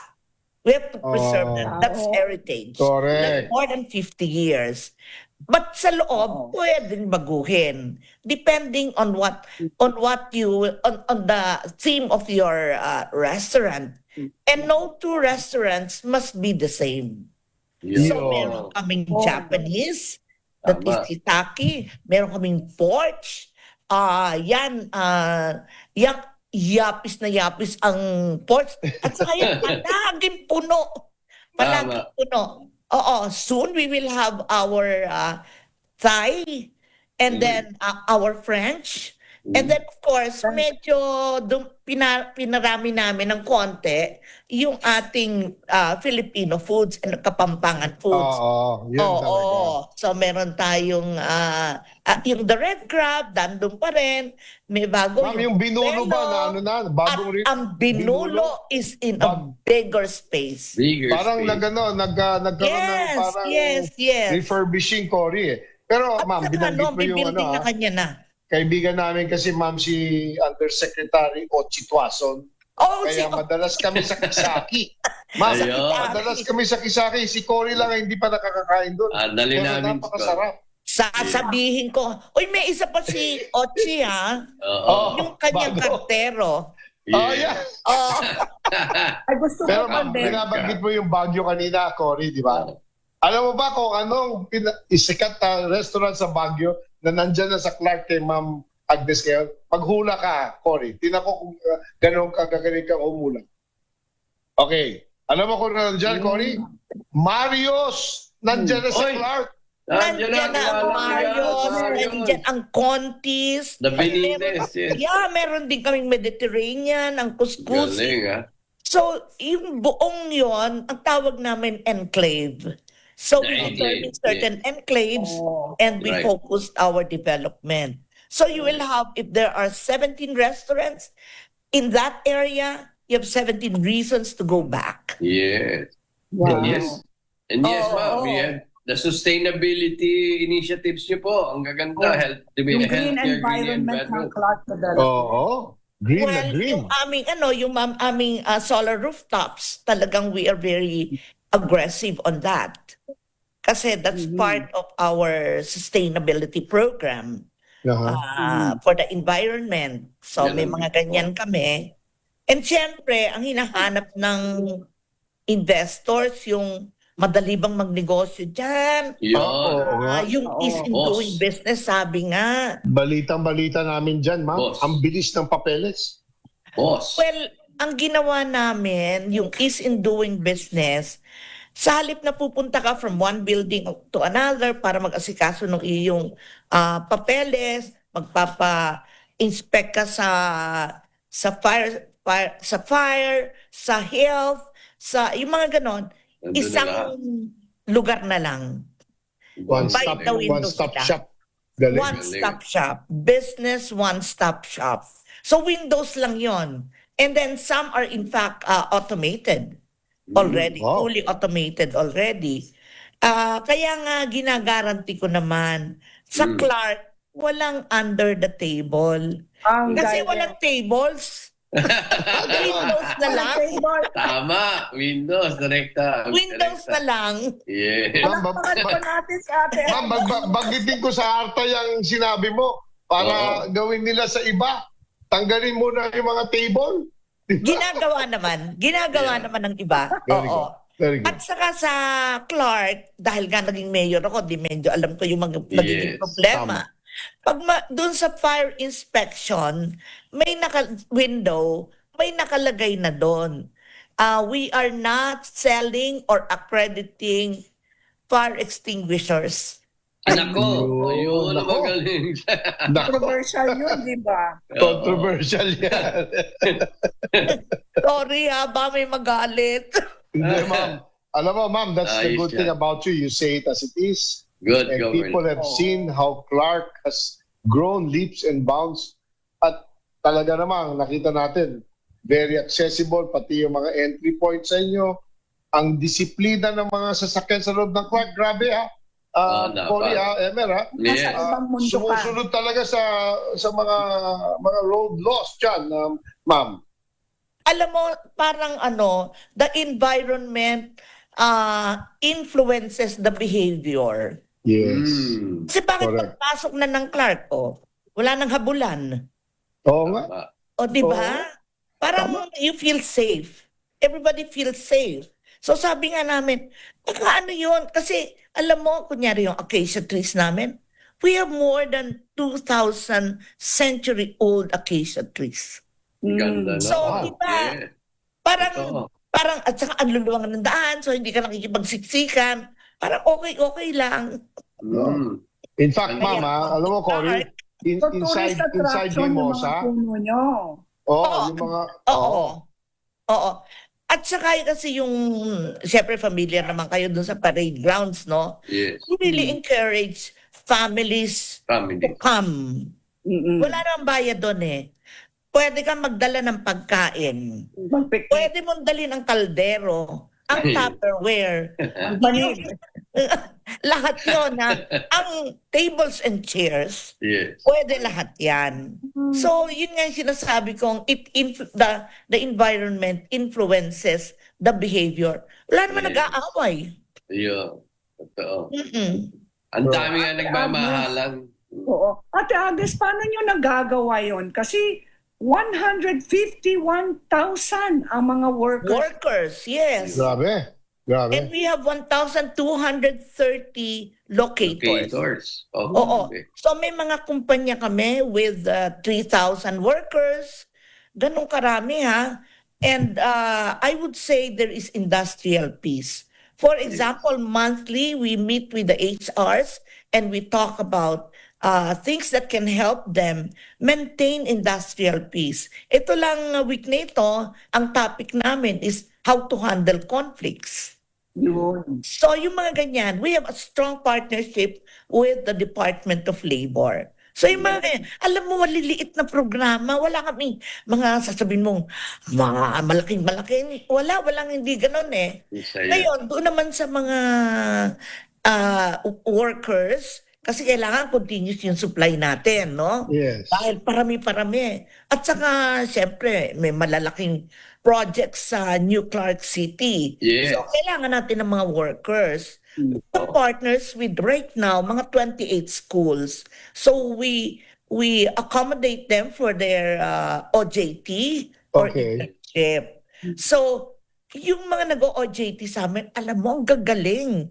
We have to preserve that. That's heritage. Correct. That's more than 50 years. But sa loob, pwedeng baguhin. Depending on what you, on the theme of your restaurant. And no two restaurants must be the same. So, meron kaming Japanese, that is Tama. Itaki. Meron kaming porch. Yapis na yapis ang porch. At saka yan, palaging puno. Palaging Tama. puno. Oo, soon we will have our Thai and then our French. And then of course, medyo pinarami namin ng konti yung ating Filipino foods and Kapampangan foods. Oo, yun talaga. So meron tayong yung the red crab, dandun pa rin. May bago Ma'am, yung binulo ba na ano na, bagong rin? ang binulo is in a bigger space. Bigger Parang space. nagkaroon ng parang yes. refurbishing, Cory eh. Pero At ma'am, saka, binanggit mo yung bibuilding na kanya na. kaibigan namin kasi ma'am si Undersecretary Ochi Tuason. Kaya madalas kami sa Kisaki. Ma'am, Ayun. madalas kami sa Kisaki. Si Cory lang ang hindi pa nakakakain doon. Dali Pero namin. napakasarap. Sasabihin ko, uy, may isa pa si Ochi ha. Oo. Yung kanyang bago. kartero. Oh, yeah. Ay, gusto Pero ko ma'am, din. binabanggit mo yung Baguio kanina, Cory, di ba? Alam mo ba kung anong isikat na restaurant sa Baguio na nandyan na sa Clark kay Ma'am Agnes ngayon? Paghula ka, Cory. Tingnan ko kung gano'ng kagagaling kang humula. Okay. Alam mo kung nandyan, Cory? Marios! Nandyan na sa Oy! Clark. Nandiyan na ang Marios, nandiyan ang Contis. The Benitez, yes. Yeah, meron din kaming Mediterranean, ang couscous. Galing, ha? So, yung buong yon, ang tawag namin enclave. So, The we enclave, determined certain enclaves and we Right. focused our development. So, you will have, if there are 17 restaurants in that area, you have 17 reasons to go back. Yes. Wow. Yes. And yes, ma'am, we have the sustainability initiatives niyo po. Ang gaganda. Yung green environment ng Clark Development. Oo. Green na green. Yung aming solar rooftops, talagang we are very aggressive on that. Kasi that's part of our sustainability program for the environment. So may mga ganyan kami. And syempre, ang hinahanap ng investors, yung madali bang magnegosyo dyan. Yung ease in doing business, sabi nga. Balitang-balita namin dyan, ma'am. Ang bilis ng papeles. Well, ang ginawa namin, yung ease in doing business, sa halip na pupunta ka from one building to another para mag-asikaso ng iyong papeles, magpapa-inspect ka sa fire, sa health, sa yung mga ganon, isang lugar na lang. By the window One-stop sila. shop. Galing. One-stop shop. Business one-stop shop. So windows lang yon. And then some are in fact automated already. Fully automated already. Kaya nga ginagaranti ko naman sa Clark, walang under the table. Kasi walang tables. Windows na lang. Tama. Windows. Direkta. Windows na lang. Yes. Ma'am, bagitin ko sa Arta yung sinabi mo para gawin nila sa iba. Tanggalin mo na yung mga table. Ginagawa naman ng iba. Very Oo. good. Very good. At saka sa Clark, dahil nga naging mayor ako, di medyo alam ko yung mga nagiging Yes. problema. Doon sa fire inspection, may window, may nakalagay na doon. We are not selling or accrediting fire extinguishers. Anak ko, ayun ang magaling. Controversial yun, di ba? Controversial yan. Sorry ba may magalit. Hindi, ma'am. Alam mo, ma'am, that's the Ayos good thing yan. about you. You say it as it is. Good And government. people have seen how Clark has grown leaps and bounds. At talaga namang nakita natin, very accessible, pati yung mga entry points sa inyo. Ang disiplina ng mga sasakyan sa loob ng Clark, grabe ha. Cory Emer ha. Yes. Sumusunod talaga sa mga road laws dyan, ma'am. Alam mo, parang the environment influences the behavior. Yes. Kasi bakit Correct. pagpasok na ng Clark, wala nang habulan. Oo nga. O, di ba? Parang you feel safe. Everybody feels safe. So sabi nga namin, ano yun? Kasi alam mo, kunyari yung acacia trees namin, we have more than 2,000 century-old acacia trees. Ganda na. So, di ba? Yeah. Parang, at saka ang luluwangan ng daan, so hindi ka nakikipagsiksikan. Parang okay lang. In fact, ma'am, alam mo, Cory, inside Mimosa, yung mga... Oo. At saka kasi yung, siyempre familiar naman kayo dun sa parade grounds, no? Yes. We really encourage families to come. Wala nang bayad doon eh. Pwede kang magdala ng pagkain. Pwede mong dalhin ang kaldero, ang Tupperware, lahat yun ha. Ang tables and chairs, Yes. pwede lahat yan. So, yun nga yung sinasabi kong the environment influences the behavior. Wala naman nag-aaway. Ayun. Totoo. Mm-mm. Ang dami nga nagmamahalan. Oo. Ate Agnes, paano nyo nagagawa yon? Kasi 151,000 ang mga workers. Workers, yes. Grabe. And we have 1,230 locators. Oo. So may mga kumpanya kami with 3,000 workers. Ganun karami ha. And I would say there is industrial peace. For example, monthly we meet with the HRs and we talk about things that can help them maintain industrial peace. Ito lang week na ito, ang topic namin is how to handle conflicts. So yung mga ganyan, we have a strong partnership with the Department of Labor. So yung mga ganyan, alam mo, maliliit na programa, wala kami mga sasabihin mong mga malaking-malaking, walang hindi ganun eh. Ngayon, doon naman sa mga workers, kasi kailangan continuous yung supply natin, no? Yes. Dahil parami-parami. At saka, siyempre, may malalaking projects sa New Clark City. Yes. So, kailangan natin ng mga workers. We're partners with, right now, mga 28 schools. So, we accommodate them for their OJT or internship. So, yung mga nag-OJT sa amin, alam mo, ang gagaling.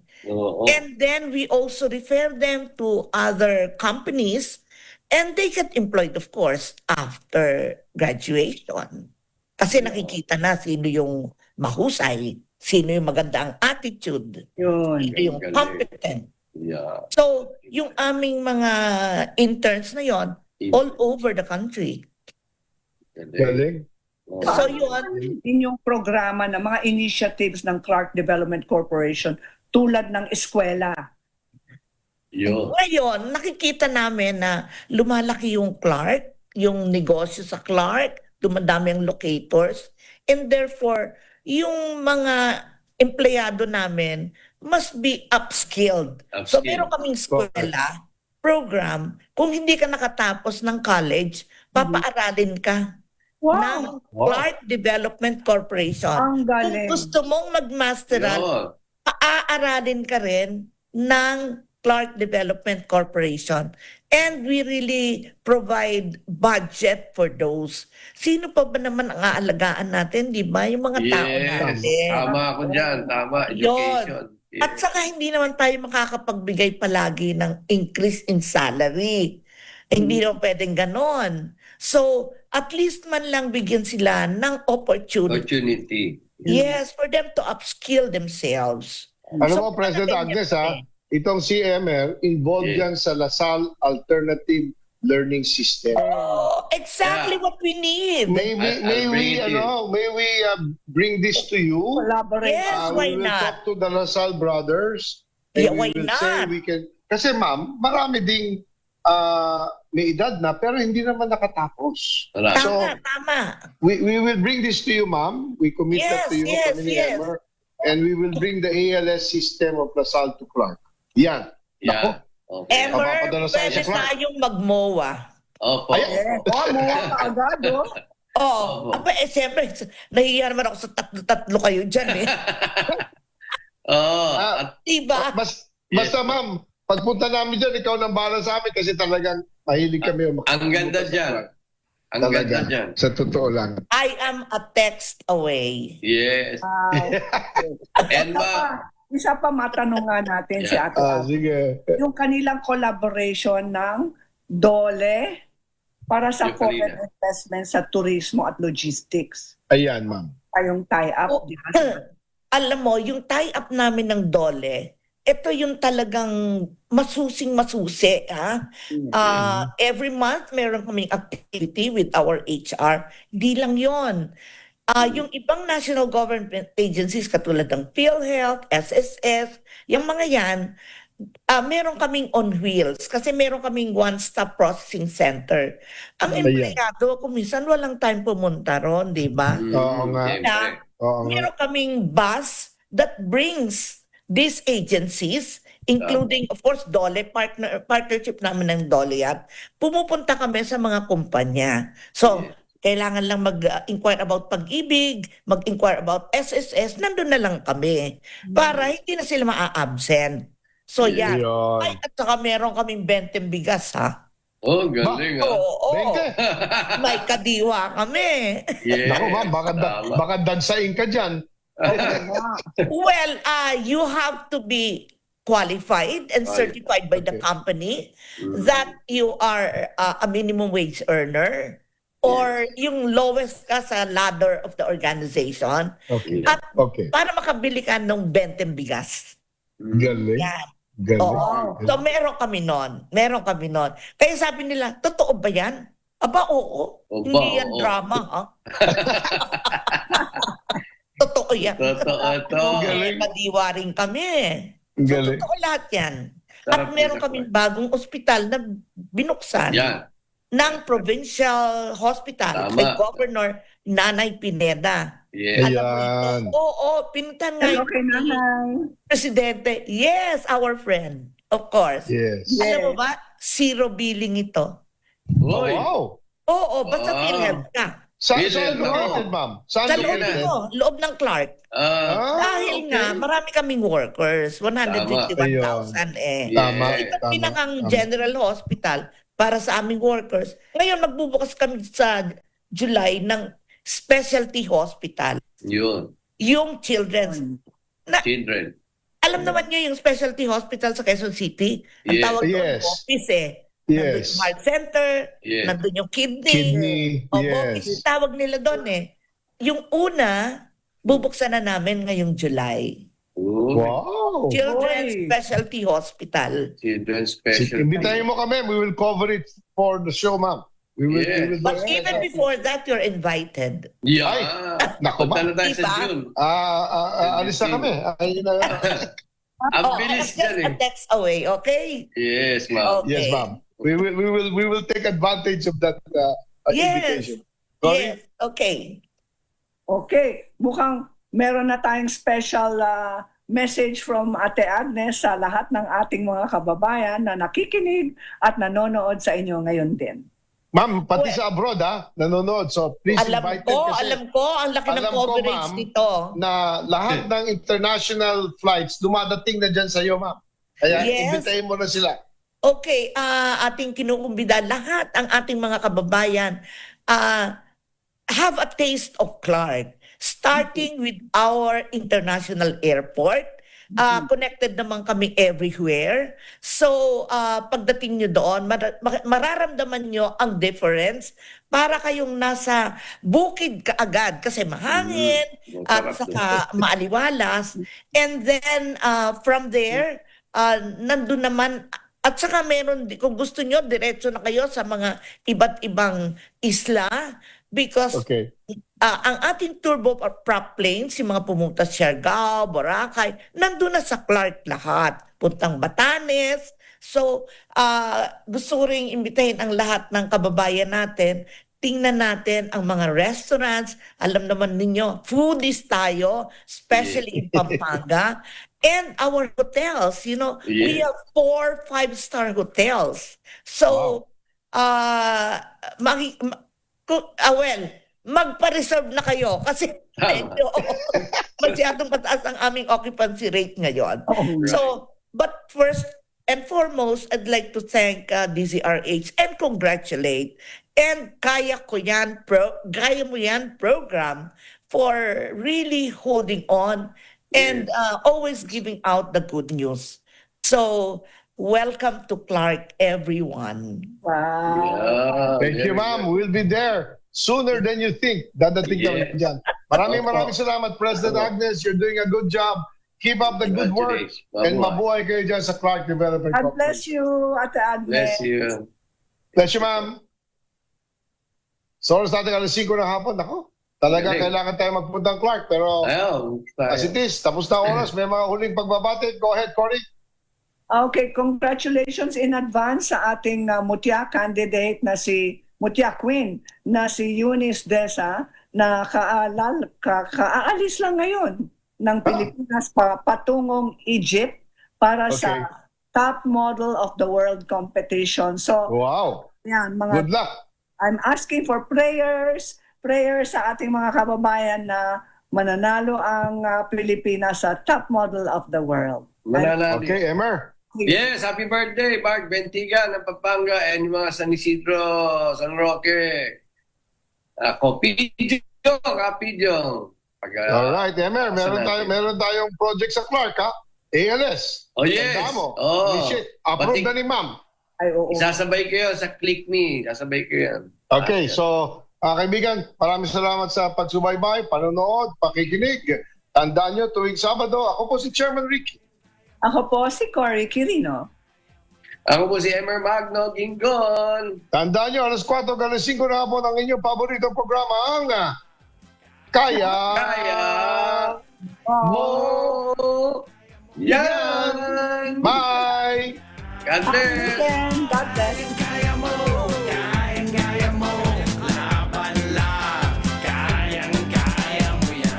And then we also refer them to other companies and they get employed, of course, after graduation. Kasi nakikita na sino yung mahusay, sino yung maganda ang attitude, sino yung competent. Yeah. So, yung aming mga interns na yon all over the country. Galing. So yun, inyong programa na mga initiatives ng Clark Development Corporation tulad ng eskwela. Ngayon, nakikita namin na lumalaki yung Clark, yung negosyo sa Clark, dumadami ang locators, and therefore, yung mga empleyado namin must be upskilled. So meron kaming eskwela, program, kung hindi ka nakatapos ng college, papaaralin ka ng Clark Development Corporation. Ang galing. Kung gusto mong mag-masteral, paaaralin ka rin ng Clark Development Corporation. And we really provide budget for those. Sino pa ba naman ang aalagaan natin, di ba? Yung mga tao natin. Tama ako dyan. Tama. Education. At saka hindi naman tayo makakapagbigay palagi ng increase in salary. Hindi naman pwedeng ganon. So, at least man lang bigyan sila ng opportunity. Opportunity. Yes, for them to upskill themselves. Alam mo, President Agnes, itong CML involved yan sa LaSalle Alternative Learning System. Oh, exactly what we need. May we bring this to you? Collaborate. Yes, why we will not? talk to the LaSalle brothers. Yeah, we why will not? say we can. Kasi ma'am, marami ding may edad na pero hindi naman nakatapos. So, Tama. we will bring this to you, ma'am. We commit that to you, kami ni Emmer. And we will bring the ALS system of LaSalle to Clark. Yan. Nako. Okay. Emmer, Papadala sa pwede isa, Clark. tayong mag-MOA. Opo. Muha ka agad, oh. Oh, siyempre, nahihiya naman ako sa tatlo kayo dyan eh. Diba? Basta ma'am, pagpunta namin dyan, ikaw nang bahala sa amin kasi talagang mahilig kami. Ang ganda dyan. Ang ganda dyan. Sa totoo lang. I am a text away. Yes. And Isa pa matanungan natin si Ate Ab. Sige. Yung kanilang collaboration ng DOLE para sa Yung foreign kanina. investment sa turismo at logistics. Ayan, ma'am. Yung tie-up. di ba? Alam mo, yung tie-up namin ng DOLE, ito yung talagang masusi, ha? Every month, meron kaming activity with our HR. Di lang yon. Yung ibang national government agencies katulad ng PhilHealth, SSS, yung mga yan, meron kaming on wheels kasi meron kaming one-stop processing center. Ang empleyado, kung minsan walang time pumunta ron, di ba? Oo nga. Meron kaming bus that brings these agencies, including, of course, DOLE, partnership namin ng DOLE yan. Pumupunta kami sa mga kumpanya. So, kailangan lang mag-inquire about Pag-ibig, mag-inquire about SSS, nandun na lang kami para hindi na sila maa-absent. So, yan. Ay, at saka meron kaming 20 bigas, ha? Oh, galing, ha? Oo. May kadiwa kami. Yes. Naku, ma'am, baka dansain ka dyan. Well, you have to be qualified and certified by the company that you are a minimum wage earner or yung lowest ka sa ladder of the organization. Okay. At Okay. para makabili ka ng 20 bigas. Galing. Yan. Galing. Oo. So meron kami nun. Kaya sabi nila, totoo ba yan? Aba, oo. Hindi yan oo. drama, ha? Totoo yan. Totoo ito. May kadiwa rin kami. So, Galing. totoo lahat yan. Sarap At meron nila, kaming bagong ospital na binuksan Yan. ng Provincial Hospital Tama. kay Governor Nanay Pineda. Yes. Ayan. Oo, pinuntan nga Okay, nanay. Presidente. Yes, our friend. Of course. Yes. Alam mo ba, zero billing ito. Uy. Wow. Oo, basta Wow. PhilHealth ka. Saan Bilhin, located, ma'am? Saan Sa loob located? loob ng Clark. Dahil okay. nga, marami kaming workers. 151,000 eh. Tama, Ito tama, pinakang tama. general hospital para sa aming workers. Ngayon, magbubukas kami sa July ng specialty hospital. Yun. Yung children's. Children. Alam naman niyo yung specialty hospital sa Quezon City. Ang Yes. tawag doon Yes. office eh. Nandun Yes. yung heart center, Yes. nandun yung kidney. Kidney. O Yes. office, tawag nila doon eh. Yung una, bubuksan na namin ngayong July. Ooh. Wow. Children's Specialty Hospital. Children special. Imbitahin mo kami. We will cover it for the show, ma'am. We will, Yes. we will do But it. even before that, you're invited. Yeah. Ay, naku, Punta na tayo sa Diba? June. Alis na kami. Ayun na. Ang Oh, bilis just dyan a eh. text away, okay? Yes, ma'am. Okay. Yes, ma'am. We will take advantage of that Yes. invitation. Sorry? Yes, okay. Okay, mukhang meron na tayong special message from Ate Agnes sa lahat ng ating mga kababayan na nakikinig at nanonood sa inyo ngayon din. Ma'am, pati sa abroad nanonood. So please invite them kasi Alam ko, ang laki ng alam ko, coverage ma'am, nito. na lahat ng international flights dumadating na dyan sa iyo, ma'am. Kaya Yes. imbitahin mo na sila. Okay, ating kinukumbida lahat ang ating mga kababayan have a taste of Clark. Starting with our international airport, connected naman kami everywhere. So, pagdating nyo doon, mararamdaman nyo ang difference para kayong nasa bukid kaagad kasi mahangin at saka maaliwalas. And then, from there, nandun naman, at saka meron, kung gusto nyo, diretso na kayo sa mga iba't ibang isla because ang ating turboprop planes, yung mga pumunta sa Siargao, Boracay, nandun na sa Clark lahat. Puntang Batanes. So, gusto ko rin imbitahin ang lahat ng kababayan natin. Tingnan natin ang mga restaurants. Alam naman ninyo, foodies tayo, especially in Pampanga. And our hotels, you know, we have 4 5-star hotels. So, magpa-reserve na kayo kasi medyo masyadong mataas ang aming occupancy rate ngayon. So, but first and foremost, I'd like to thank DZRH and congratulate and Kaya Mo Yan program for really holding on and always giving out the good news. So, welcome to Clark, everyone. Wow. Thank you, ma'am. We'll be there sooner than you think. Dadating kami dyan. Maraming salamat, President Agnes. You're doing a good job. Keep up the good work. And mabuhay kayo dyan sa Clark Development God Corporation. bless you, Ate Agnes. Bless you. Bless you, ma'am. So, oras natin alas 5 ng hapon. Ako, talaga kailangan tayo magpunta ng Clark. Pero, as it is, tapos na oras. May mga huling pagbabati. Go ahead, Cory. Okay, congratulations in advance sa ating Mutya candidate na si Mutya Queen na si Eunice Deza na kaalis lang ngayon ng Pilipinas patungong Egypt para sa top model of the world competition. So, yan, good luck. I'm asking for prayers sa ating mga kababayan na mananalo ang Pilipinas sa top model of the world. Okay, Emer. Yes, happy birthday, Mark Bentiga ng Pampanga and mga San Isidro, San Roque. Kapidyo. Alright, Emer, meron tayong project sa Clark, ha? ALS. Oh, yes. Approve na ni ma'am. Isasabay ko yun sa Click Me. Isasabay ko yan. Okay, so, kaibigan, maraming salamat sa pagsubaybay, panonood, pakikinig. Tandaan nyo, tuwing Sabado, ako po si Chairman Ricky. Ako po si Cory Quirino. Ako po si Emer Magno Gingon. Tandaan nyo, alas 4 hanggang 5 na po ang inyong paboritong programa, ang Kaya Mo Yan. Bye. God bless. God bless. Kaya mo, kaya mo, laban lang, kaya mo yan.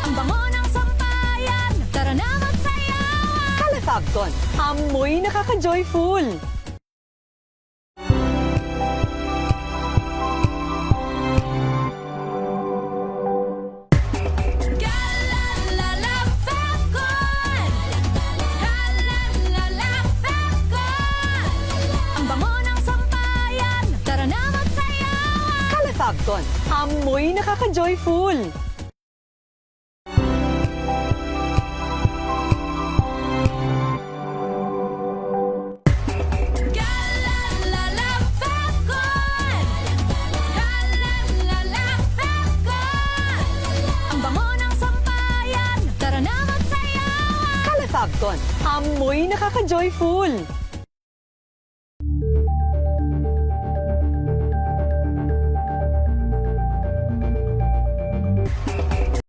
Ang bango ng sampayan, tara na magsayawan. Calefabcon, amoy nakaka-joyful. Ang bango ng sampayan, tara na magsayawan. Calefabcon, amoy nakaka-joyful. Ang bango ng sampayan, tara na magsayawan. Calefabcon, amoy nakaka-joyful.